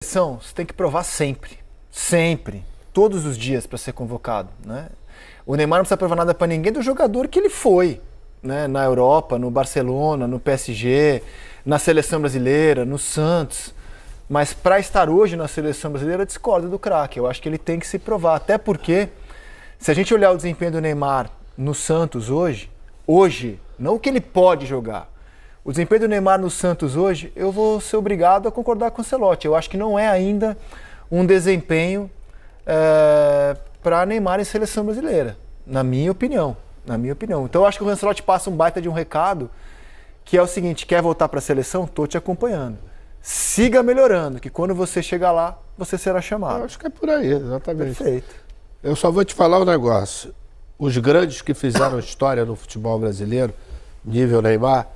Você tem que provar sempre, sempre, todos os dias para ser convocado, né? O Neymar não precisa provar nada para ninguém do jogador que ele foi, né? Na Europa, no Barcelona, no PSG, na seleção brasileira, no Santos. Mas para estar hoje na seleção brasileira, eu discordo do craque. Eu acho que ele tem que se provar, até porque se a gente olhar o desempenho do Neymar no Santos hoje, não o que ele pode jogar. O desempenho do Neymar no Santos hoje, eu vou ser obrigado a concordar com o Ancelotti. Eu acho que não é ainda um desempenho para Neymar em seleção brasileira, na minha opinião. Então eu acho que o Ancelotti passa um baita de um recado, que é o seguinte: quer voltar para a seleção? Estou te acompanhando. Siga melhorando, que quando você chegar lá, você será chamado. Eu acho que é por aí, exatamente. Perfeito. Eu só vou te falar um negócio. Os grandes que fizeram história no futebol brasileiro, nível Neymar,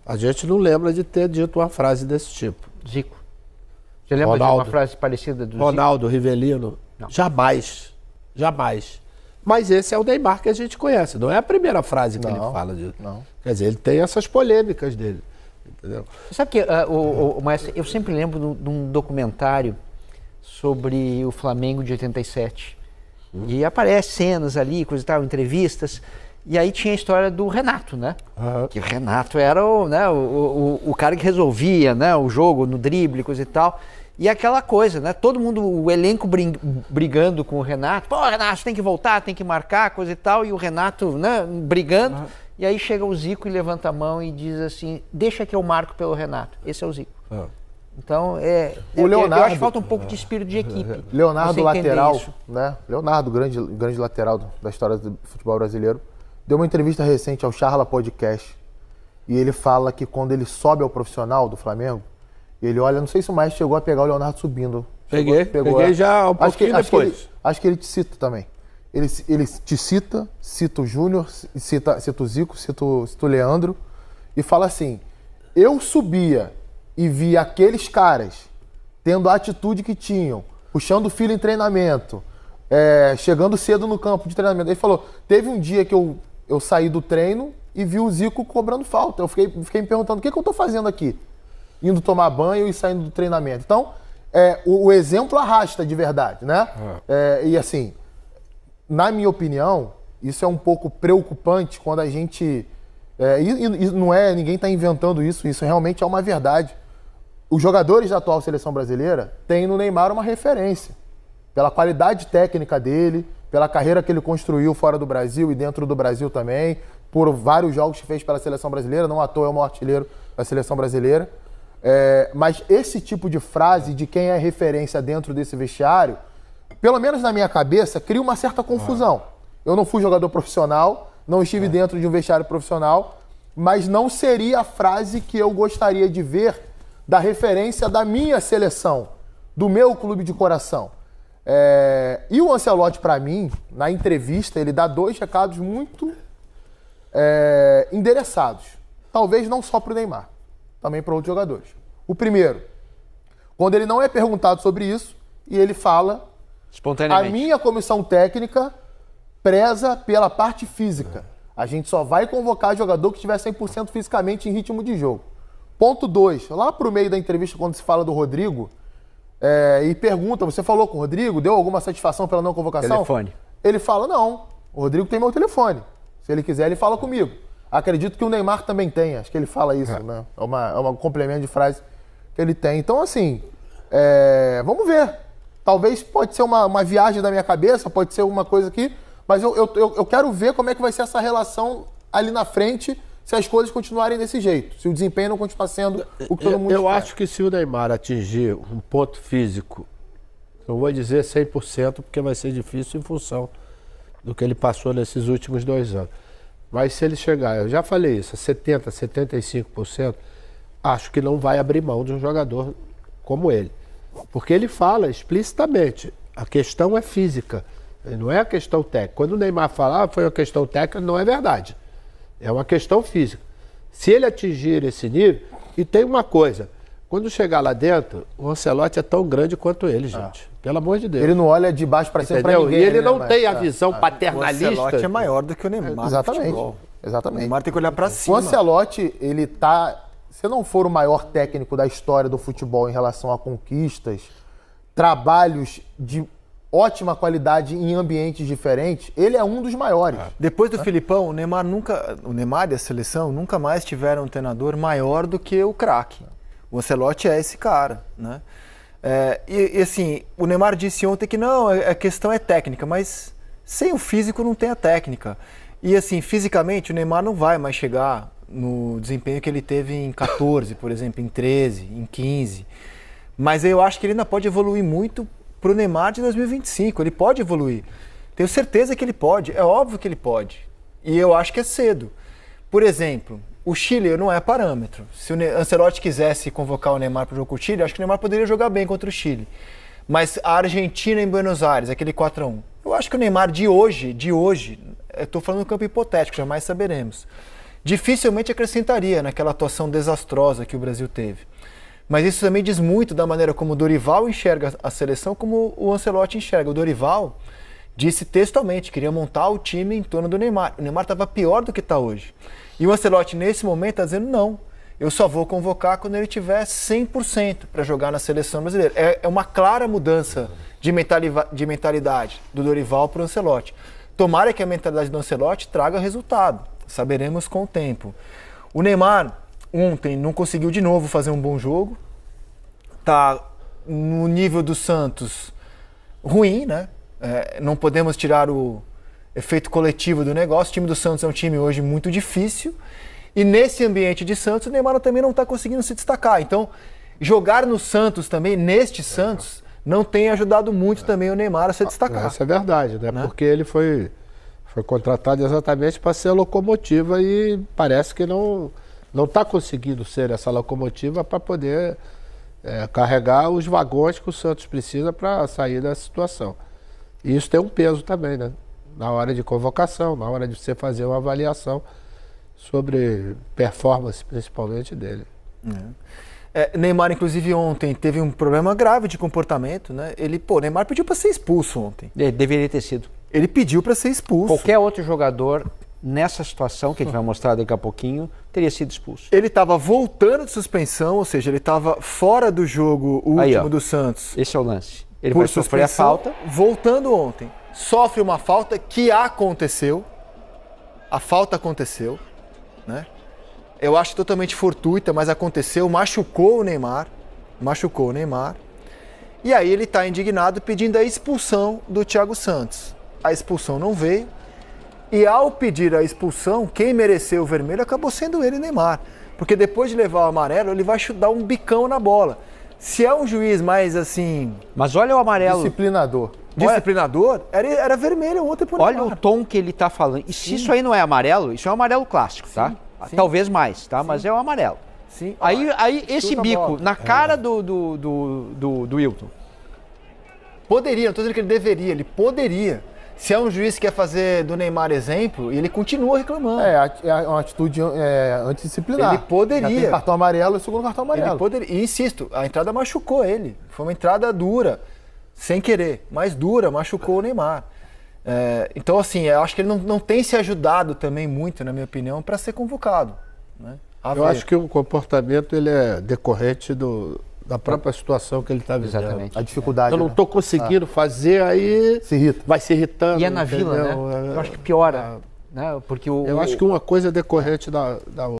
a gente não lembra de ter dito uma frase desse tipo. Zico. Você lembra Ronaldo, de uma frase parecida do Zico? Ronaldo, Rivelino? Não. Jamais. Jamais. Mas esse é o Neymar que a gente conhece. Não é a primeira frase que ele fala disso. Não. Quer dizer, ele tem essas polêmicas dele. Entendeu? Você sabe que, Maestro, eu sempre lembro de um documentário sobre o Flamengo de 87. E aparece cenas ali, coisa e tal, entrevistas. E aí tinha a história do Renato, né? Uhum. Que o Renato era o cara que resolvia, né, o jogo no drible, coisa e tal. E aquela coisa, né? Todo mundo, o elenco brigando com o Renato. Pô, Renato, tem que voltar, tem que marcar, coisa e tal. E o Renato, né, brigando. Uhum. E aí chega o Zico e levanta a mão e diz assim: deixa que eu marco pelo Renato. Esse é o Zico. Uhum. Então, o Leonardo, eu acho que falta um pouco de espírito de equipe. Leonardo, lateral, né? Leonardo, grande lateral da história do futebol brasileiro, deu uma entrevista recente ao Charla Podcast. E ele fala que quando ele sobe ao profissional do Flamengo, ele olha, não sei se o Maestro chegou a pegar o Leonardo subindo. Peguei já um pouquinho depois. Acho que ele te cita também. Ele te cita o Júnior, cita o Zico, cita o Leandro, e fala assim: eu subia e via aqueles caras tendo a atitude que tinham, puxando o filho em treinamento, chegando cedo no campo de treinamento. Ele falou, teve um dia que eu saí do treino e vi o Zico cobrando falta. Eu fiquei me perguntando, o que eu tô fazendo aqui? Indo tomar banho e saindo do treinamento. Então, o exemplo arrasta de verdade, né? E assim, na minha opinião, isso é um pouco preocupante quando a gente... E não ninguém está inventando isso realmente é uma verdade. Os jogadores da atual seleção brasileira têm no Neymar uma referência. Pela qualidade técnica dele, pela carreira que ele construiu fora do Brasil e dentro do Brasil também, por vários jogos que fez pela seleção brasileira, não à toa é o maior artilheiro da seleção brasileira. Mas esse tipo de frase de quem é referência dentro desse vestiário, pelo menos na minha cabeça, cria uma certa confusão. Eu não fui jogador profissional, não estive dentro de um vestiário profissional, mas não seria a frase que eu gostaria de ver da referência da minha seleção, do meu clube de coração. E o Ancelotti, para mim, na entrevista, ele dá dois recados muito endereçados. Talvez não só para o Neymar, também para outros jogadores. O primeiro, quando ele não é perguntado sobre isso, e ele fala: a minha comissão técnica preza pela parte física. A gente só vai convocar jogador que estiver 100% fisicamente em ritmo de jogo. Ponto 2, lá pro meio da entrevista, quando se fala do Rodrigo, e pergunta, você falou com o Rodrigo, deu alguma satisfação pela não convocação? Telefone. Ele fala, não, o Rodrigo tem meu telefone. Se ele quiser, ele fala comigo. Acredito que o Neymar também tem, acho que ele fala isso, né? É uma complemento de frase que ele tem. Então, assim, vamos ver. Talvez pode ser uma viagem da minha cabeça, pode ser uma coisa aqui, mas eu quero ver como é que vai ser essa relação ali na frente, se as coisas continuarem desse jeito, se o desempenho não continuar sendo o que todo mundo espera. Acho que se o Neymar atingir um ponto físico, não vou dizer 100%, porque vai ser difícil em função do que ele passou nesses últimos 2 anos. Mas se ele chegar, eu já falei isso, a 70%, 75%, acho que não vai abrir mão de um jogador como ele. Porque ele fala explicitamente, a questão é física, não é a questão técnica. Quando o Neymar fala, foi uma questão técnica, não é verdade. É uma questão física. Se ele atingir esse nível, e tem uma coisa, quando chegar lá dentro, o Ancelotti é tão grande quanto ele, gente. Pelo amor de Deus. Ele não olha de baixo para cima para ninguém. E ele não tem a visão paternalista. O Ancelotti é maior do que o Neymar. Exatamente. O Neymar tem que olhar para cima. O Ancelotti, ele tá... Se não for o maior técnico da história do futebol em relação a conquistas, trabalhos de ótima qualidade em ambientes diferentes, ele é um dos maiores. Depois do Filipão, o Neymar e a seleção nunca mais tiveram um treinador maior do que o craque. O Ancelotti é esse cara, né? E assim, o Neymar disse ontem que não, a questão é técnica, mas sem o físico não tem a técnica. E assim, fisicamente o Neymar não vai mais chegar no desempenho que ele teve em 14, por exemplo, em 13, em 15. Mas eu acho que ele ainda pode evoluir muito para o Neymar de 2025. Ele pode evoluir. Tenho certeza que ele pode. É óbvio que ele pode. E eu acho que é cedo. Por exemplo, o Chile não é parâmetro. Se o Ancelotti quisesse convocar o Neymar para o jogo com o Chile, acho que o Neymar poderia jogar bem contra o Chile. Mas a Argentina em Buenos Aires, aquele 4-1, eu acho que o Neymar de hoje, eu estou falando no campo hipotético, jamais saberemos, dificilmente acrescentaria naquela atuação desastrosa que o Brasil teve. Mas isso também diz muito da maneira como o Dorival enxerga a seleção, como o Ancelotti enxerga. O Dorival disse textualmente, queria montar o time em torno do Neymar. O Neymar estava pior do que está hoje. E o Ancelotti, nesse momento, está dizendo, não, eu só vou convocar quando ele tiver 100% para jogar na seleção brasileira. É uma clara mudança de mentalidade do Dorival para o Ancelotti. Tomara que a mentalidade do Ancelotti traga resultado. Saberemos com o tempo. O Neymar, ontem, não conseguiu de novo fazer um bom jogo. Está no nível do Santos ruim, né? Não podemos tirar o efeito coletivo do negócio. O time do Santos é um time hoje muito difícil. E nesse ambiente de Santos, o Neymar também não está conseguindo se destacar. Então, jogar no Santos também, neste Santos, não tem ajudado muito também o Neymar a se destacar. Isso é verdade, né? Porque ele foi contratado exatamente para ser a locomotiva e parece que não está conseguindo ser essa locomotiva para poder carregar os vagões que o Santos precisa para sair da situação. E isso tem um peso também, né? Na hora de convocação, na hora de você fazer uma avaliação sobre performance, principalmente dele. Neymar, inclusive, ontem teve um problema grave de comportamento, né? Neymar pediu para ser expulso ontem. Deveria ter sido. Ele pediu para ser expulso. Qualquer outro jogador nessa situação, que a gente vai mostrar daqui a pouquinho, teria sido expulso. Ele estava voltando de suspensão, ou seja, ele estava fora do jogo último do Santos. Esse é o lance. Ele vai sofrer a falta. Voltando ontem, sofre uma falta que aconteceu. A falta aconteceu, né? Eu acho totalmente fortuita, mas aconteceu, machucou o Neymar. E aí ele está indignado pedindo a expulsão do Thiago Santos. A expulsão não veio. E ao pedir a expulsão, quem mereceu o vermelho acabou sendo ele, Neymar. Porque depois de levar o amarelo, ele vai dar um bicão na bola. Se é um juiz mais assim... Mas olha o amarelo. Disciplinador, era vermelho ontem por Neymar. Olha o tom que ele está falando. E se isso aí não é amarelo, isso é um amarelo clássico, tá? Sim. Talvez mais, tá? Sim. Mas é um amarelo. Sim. Aí esse bico na cara do Wilton. Poderia, não estou dizendo que ele deveria, ele poderia. Se é um juiz que quer fazer do Neymar exemplo, e ele continua reclamando. É uma atitude antidisciplinar. Ele poderia. Já tem cartão amarelo, é o segundo cartão amarelo. Ele poderia. E insisto, a entrada machucou ele. Foi uma entrada dura, sem querer, mas dura, machucou o Neymar. Então, assim, eu acho que ele não tem se ajudado também muito, na minha opinião, para ser convocado. Né? Eu acho que o comportamento ele é decorrente da própria situação que ele está vivendo. Exatamente. A dificuldade. Eu não estou conseguindo fazer, aí se irrita. Vai se irritando. E é na Vila, né? Eu acho que piora. Né? Porque eu acho que uma coisa é decorrente da outra.